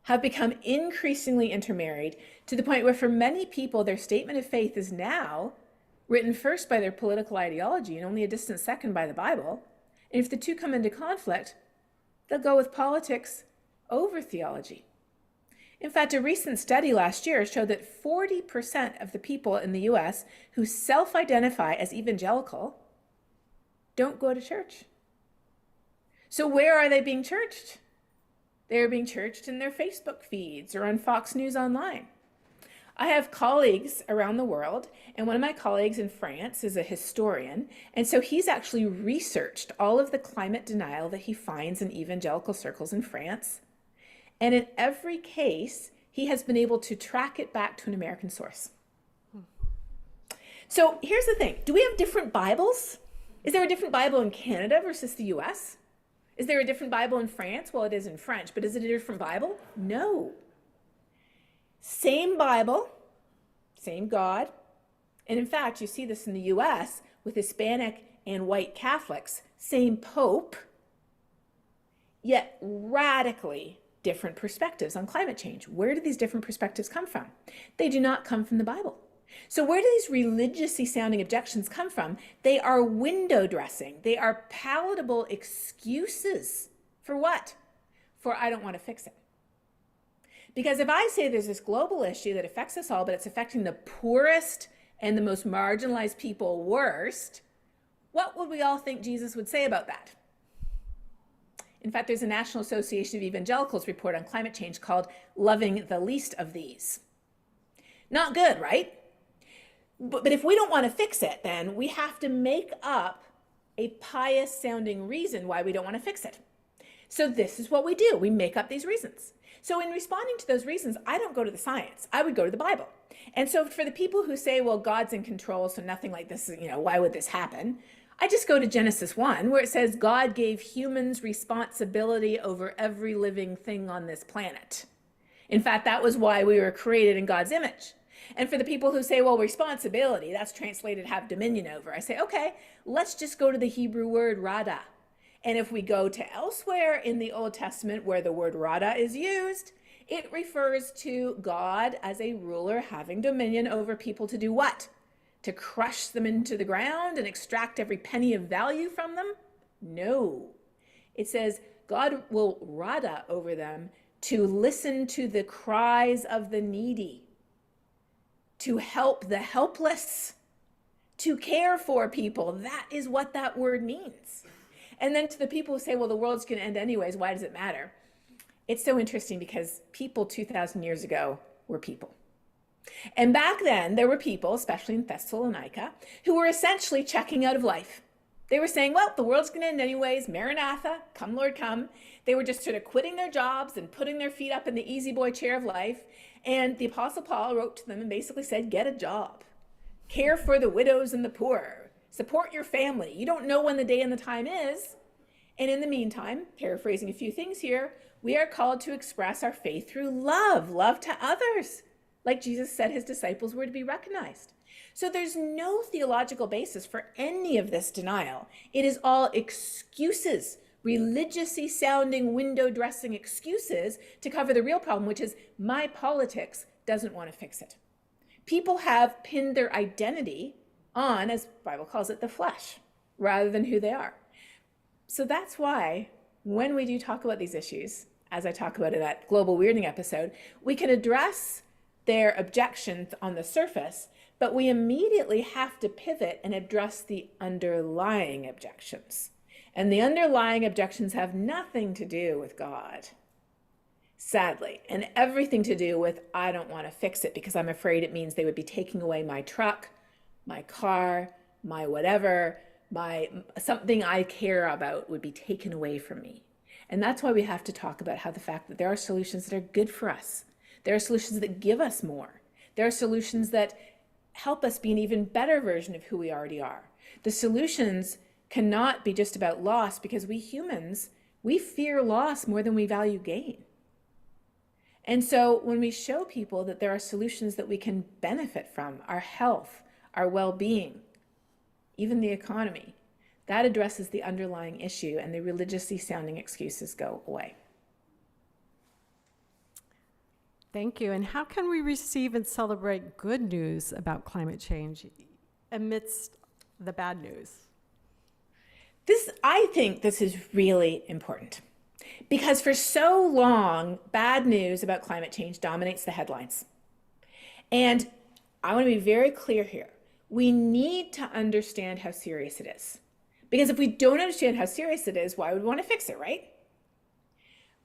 have become increasingly intermarried to the point where for many people, their statement of faith is now written first by their political ideology and only a distant second by the Bible. And if the two come into conflict, they'll go with politics over theology. In fact, a recent study last year showed that 40% of the people in the US who self-identify as evangelical don't go to church. So where are they being churched? They're being churched in their Facebook feeds or on Fox News Online. I have colleagues around the world, and one of my colleagues in France is a historian, and so he's actually researched all of the climate denial that he finds in evangelical circles in France. And in every case, he has been able to track it back to an American source. So here's the thing. Do we have different Bibles? Is there a different Bible in Canada versus the US? Is there a different Bible in France? Well, it is in French, but is it a different Bible? No. Same Bible, same God. And in fact, you see this in the US with Hispanic and white Catholics, same Pope, yet radically different perspectives on climate change. Where do these different perspectives come from? They do not come from the Bible. So where do these religiously sounding objections come from? They are window dressing. They are palatable excuses. For what? For I don't want to fix it. Because if I say there's this global issue that affects us all, but it's affecting the poorest and the most marginalized people worst, what would we all think Jesus would say about that? In fact, there's a National Association of Evangelicals report on climate change called Loving the Least of These. Not good, right? But if we don't want to fix it, then we have to make up a pious sounding reason why we don't want to fix it. So this is what we do. We make up these reasons. So in responding to those reasons, I don't go to the science. I would go to the Bible. And so for the people who say, well, God's in control, so nothing like this, why would this happen? I just go to Genesis 1, where it says God gave humans responsibility over every living thing on this planet. In fact, that was why we were created in God's image. And for the people who say, well, responsibility, that's translated have dominion over, I say, okay, let's just go to the Hebrew word rada. And if we go to elsewhere in the Old Testament where the word rada is used, it refers to God as a ruler having dominion over people to do what? To crush them into the ground and extract every penny of value from them? No. It says God will rada over them to listen to the cries of the needy, to help the helpless, to care for people. That is what that word means. And then to the people who say, well, the world's going to end anyways, why does it matter? It's so interesting because people 2,000 years ago were people. And back then, there were people, especially in Thessalonica, who were essentially checking out of life. They were saying, well, the world's going to end anyways, Maranatha, come Lord, come. They were just sort of quitting their jobs and putting their feet up in the easy boy chair of life. And the Apostle Paul wrote to them and basically said, get a job, care for the widows and the poor, support your family. You don't know when the day and the time is. And in the meantime, paraphrasing a few things here, we are called to express our faith through love to others, like Jesus said his disciples were to be recognized. So there's no theological basis for any of this denial. It is all excuses, religiously sounding window dressing excuses to cover the real problem, which is my politics doesn't want to fix it. People have pinned their identity on, as the Bible calls it, the flesh, rather than who they are. So that's why when we do talk about these issues, as I talk about in that global weirding episode, we can address their objections on the surface, but we immediately have to pivot and address the underlying objections. And the underlying objections have nothing to do with God, sadly, and everything to do with I don't want to fix it because I'm afraid it means they would be taking away my truck, my car, my whatever, something I care about would be taken away from me. And that's why we have to talk about how the fact that there are solutions that are good for us. There are solutions that give us more. There are solutions that help us be an even better version of who we already are. The solutions cannot be just about loss because we humans, we fear loss more than we value gain. And so when we show people that there are solutions that we can benefit from, our health, our well-being, even the economy, that addresses the underlying issue and the religiously sounding excuses go away. Thank you. And how can we receive and celebrate good news about climate change amidst the bad news? I think this is really important because for so long, bad news about climate change dominates the headlines. And I want to be very clear here. We need to understand how serious it is. Because if we don't understand how serious it is, why would we want to fix it, right?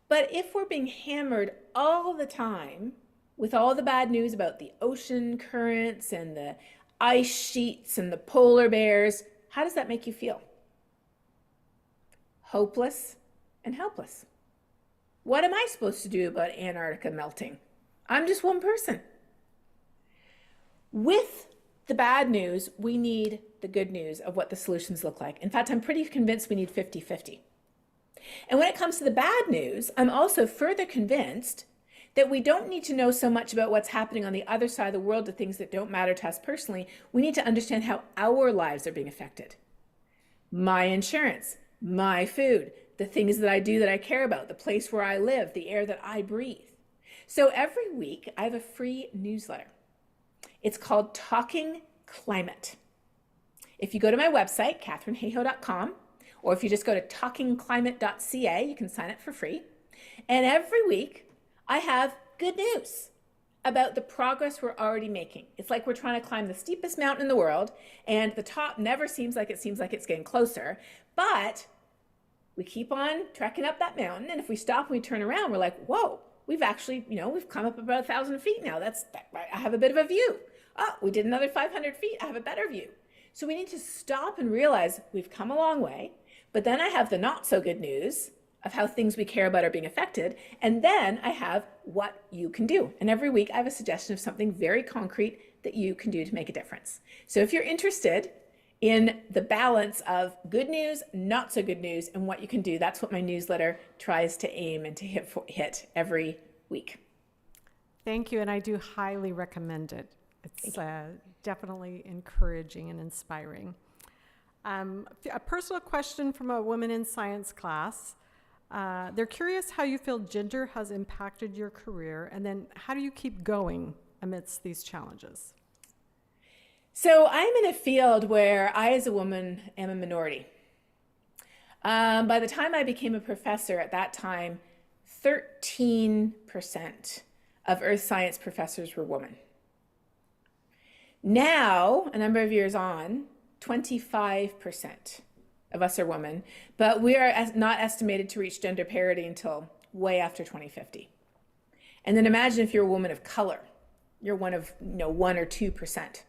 But if we're being hammered all the time with all the bad news about the ocean currents and the ice sheets and the polar bears, how does that make you feel? Hopeless and helpless. What am I supposed to do about Antarctica melting? I'm just one person. With the bad news, we need the good news of what the solutions look like. In fact, I'm pretty convinced we need 50-50. And when it comes to the bad news, I'm also further convinced that we don't need to know so much about what's happening on the other side of the world to things that don't matter to us personally. We need to understand how our lives are being affected. My insurance, my food, the things that I do that I care about, the place where I live, the air that I breathe. So every week I have a free newsletter. It's called Talking Climate. If you go to my website, katharineHayhoe.com, or if you just go to talkingclimate.ca, you can sign up for free. And every week I have good news about the progress we're already making. It's like we're trying to climb the steepest mountain in the world, and the top never seems like it's getting closer, but we keep on trekking up that mountain, and if we stop and we turn around, we're like, whoa, we've actually, we've come up about 1,000 feet now. I have a bit of a view. Oh, we did another 500 feet. I have a better view. So we need to stop and realize we've come a long way, but then I have the not so good news of how things we care about are being affected, and then I have what you can do. And every week I have a suggestion of something very concrete that you can do to make a difference. So if you're interested in the balance of good news, not so good news, and what you can do, that's what my newsletter tries to aim and to hit every week. Thank you, and I do highly recommend it. It's definitely encouraging and inspiring. A personal question from a woman in science class. They're curious how you feel gender has impacted your career, and then how do you keep going amidst these challenges? So I'm in a field where I, as a woman, am a minority. By the time I became a professor at that time, 13% of earth science professors were women. Now, a number of years on, 25% of us are women, but we are not estimated to reach gender parity until way after 2050. And then imagine if you're a woman of color, you're one of 1 or 2%.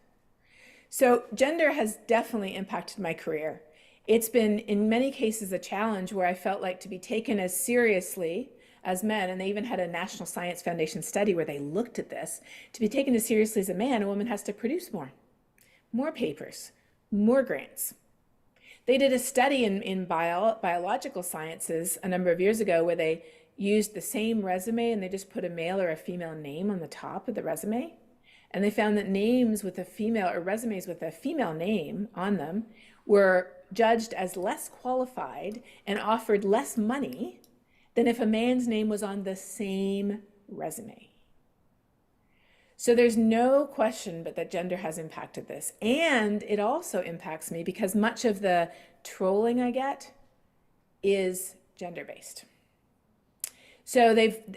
So gender has definitely impacted my career. It's been, in many cases, a challenge where I felt like to be taken as seriously as men, and they even had a National Science Foundation study where they looked at this. To be taken as seriously as a man, a woman has to produce more papers, more grants. They did a study in biological sciences a number of years ago where they used the same resume and they just put a male or a female name on the top of the resume. And they found that names with a female, or resumes with a female name on them, were judged as less qualified and offered less money than if a man's name was on the same resume. So there's no question but that gender has impacted this. And it also impacts me because much of the trolling I get is gender-based. So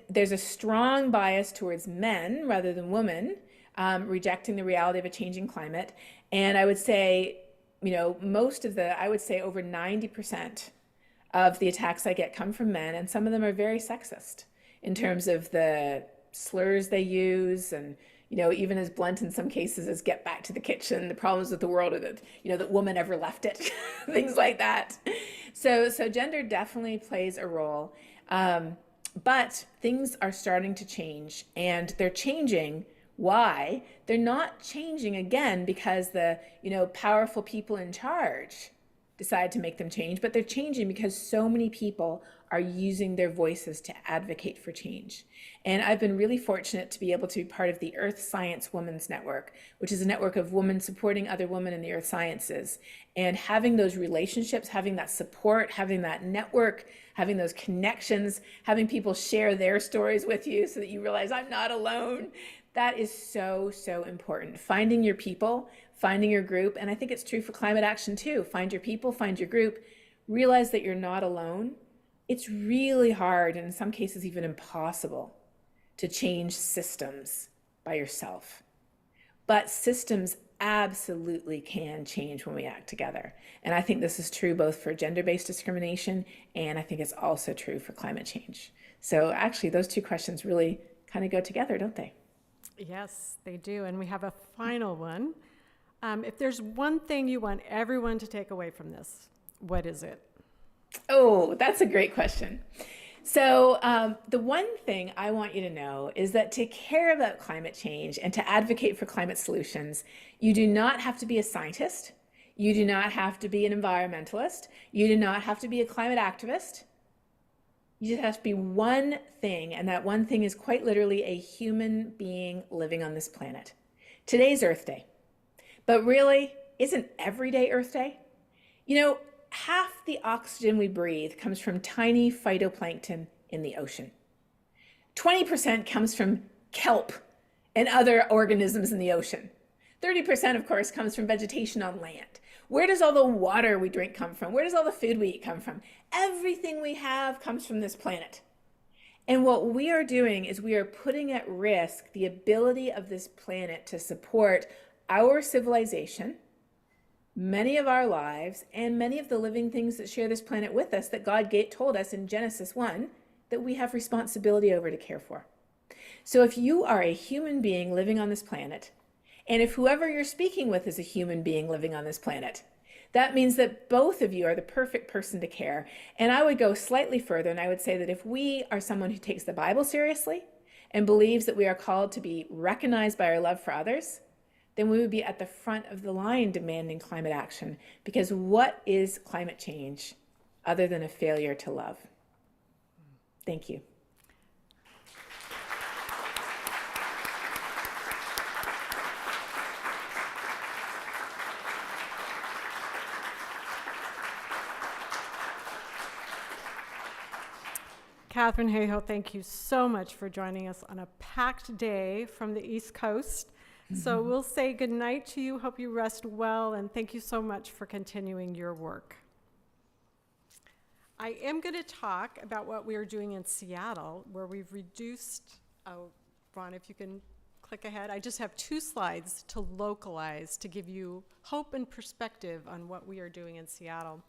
there's a strong bias towards men rather than women, rejecting the reality of a changing climate. And I would say, I would say over 90% of the attacks I get come from men, and some of them are very sexist in terms of the slurs they use, and even as blunt in some cases as get back to the kitchen, the problems with the world, or that that woman ever left it, things like that. So gender definitely plays a role, but things are starting to change, and they're changing. Why? They're not changing again because the powerful people in charge decide to make them change, but they're changing because so many people are using their voices to advocate for change. And I've been really fortunate to be able to be part of the Earth Science Women's Network, which is a network of women supporting other women in the earth sciences. And having those relationships, having that support, having that network, having those connections, having people share their stories with you so that you realize I'm not alone, that is so, so important. Finding your people, finding your group, and I think it's true for climate action too. Find your people, find your group, realize that you're not alone. It's really hard, and in some cases even impossible, to change systems by yourself. But systems absolutely can change when we act together. And I think this is true both for gender-based discrimination, and I think it's also true for climate change. So actually those two questions really kind of go together, don't they? Yes, they do. And we have a final one. If there's one thing you want everyone to take away from this, what is it? Oh, that's a great question. So the one thing I want you to know is that to care about climate change and to advocate for climate solutions, you do not have to be a scientist. You do not have to be an environmentalist. You do not have to be a climate activist. You just have to be one thing, and that one thing is quite literally a human being living on this planet. Today's Earth Day. But really, isn't every day Earth Day? Half the oxygen we breathe comes from tiny phytoplankton in the ocean. 20% comes from kelp and other organisms in the ocean. 30%, of course, comes from vegetation on land. Where does all the water we drink come from? Where does all the food we eat come from? Everything we have comes from this planet. And what we are doing is we are putting at risk the ability of this planet to support our civilization, many of our lives, and many of the living things that share this planet with us that God told us in Genesis 1 that we have responsibility over to care for. So if you are a human being living on this planet And if whoever you're speaking with is a human being living on this planet, that means that both of you are the perfect person to care. And I would go slightly further, and I would say that if we are someone who takes the Bible seriously and believes that we are called to be recognized by our love for others, then we would be at the front of the line demanding climate action. Because what is climate change other than a failure to love? Thank you. Katharine Hayhoe, thank you so much for joining us on a packed day from the East Coast. So we'll say goodnight to you. Hope you rest well, and thank you so much for continuing your work. I am going to talk about what we are doing in Seattle, where we've reduced, Ron, if you can click ahead. I just have 2 slides to localize to give you hope and perspective on what we are doing in Seattle.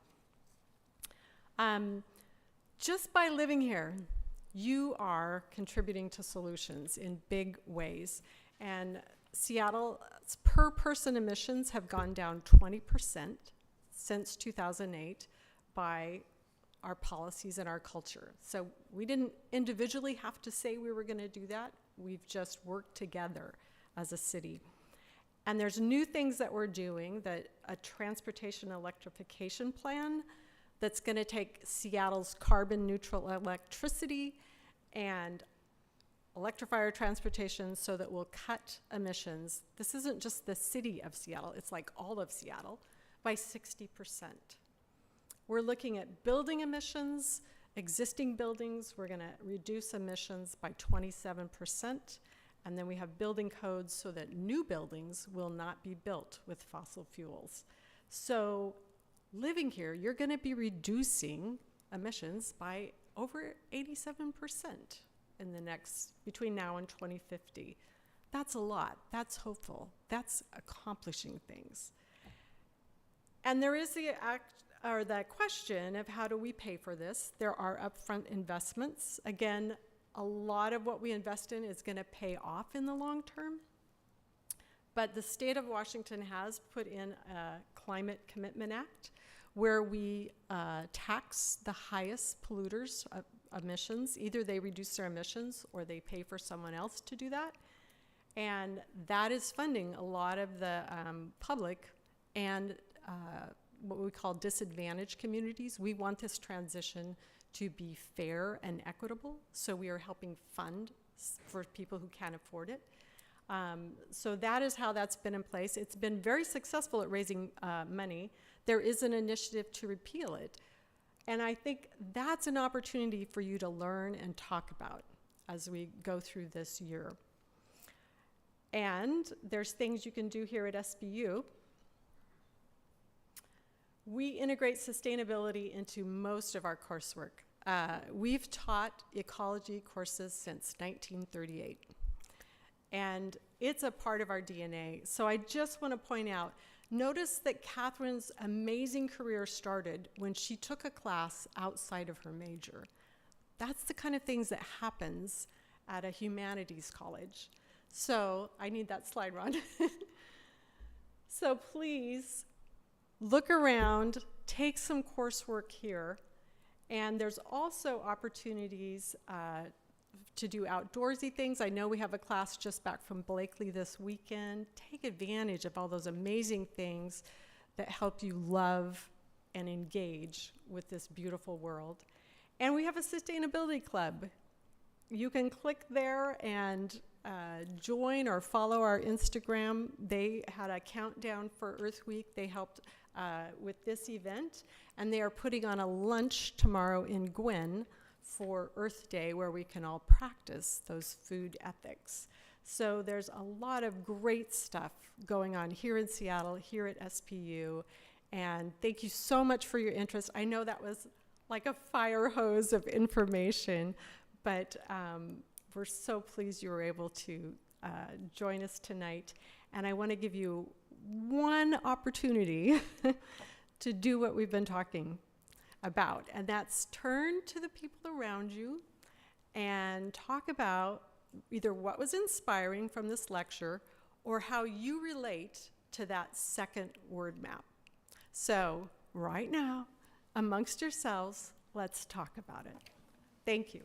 Just by living here, you are contributing to solutions in big ways. And Seattle's per person emissions have gone down 20% since 2008 by our policies and our culture. So we didn't individually have to say we were going to do that. We've just worked together as a city. And there's new things that we're doing, that a transportation electrification plan that's going to take Seattle's carbon neutral electricity and electrify our transportation so that we'll cut emissions. This isn't just the city of Seattle, it's like all of Seattle, by 60%. We're looking at building emissions, existing buildings, we're going to reduce emissions by 27%. And then we have building codes so that new buildings will not be built with fossil fuels. So living here, you're going to be reducing emissions by over 87% in the next, between now and 2050. That's a lot. That's hopeful. That's accomplishing things. And there is the question of how do we pay for this? There are upfront investments. Again, a lot of what we invest in is going to pay off in the long term. But the state of Washington has put in a Climate Commitment Act where we tax the highest polluters of emissions. Either they reduce their emissions or they pay for someone else to do that. And that is funding a lot of the public and what we call disadvantaged communities. We want this transition to be fair and equitable, so we are helping fund for people who can't afford it. So that is how that's been in place. It's been very successful at raising money. There is an initiative to repeal it. And I think that's an opportunity for you to learn and talk about as we go through this year. And there's things you can do here at SBU. We integrate sustainability into most of our coursework. We've taught ecology courses since 1938. And it's a part of our DNA. So I just want to point out, notice that Katharine's amazing career started when she took a class outside of her major. That's the kind of things that happens at a humanities college. So I need that slide, Ron. So please look around, take some coursework here. And there's also opportunities to do outdoorsy things. I know we have a class just back from Blakely this weekend. Take advantage of all those amazing things that help you love and engage with this beautiful world. And we have a sustainability club. You can click there and join or follow our Instagram. They had a countdown for Earth Week. They helped with this event, and they are putting on a lunch tomorrow in Gwynn for Earth Day, where we can all practice those food ethics. So there's a lot of great stuff going on here in Seattle, here at SPU, and thank you so much for your interest. I know that was like a fire hose of information, but we're so pleased you were able to join us tonight. And I want to give you one opportunity to do what we've been talking about, and that's turn to the people around you and talk about either what was inspiring from this lecture or how you relate to that second word map. So right now, amongst yourselves, let's talk about it. Thank you.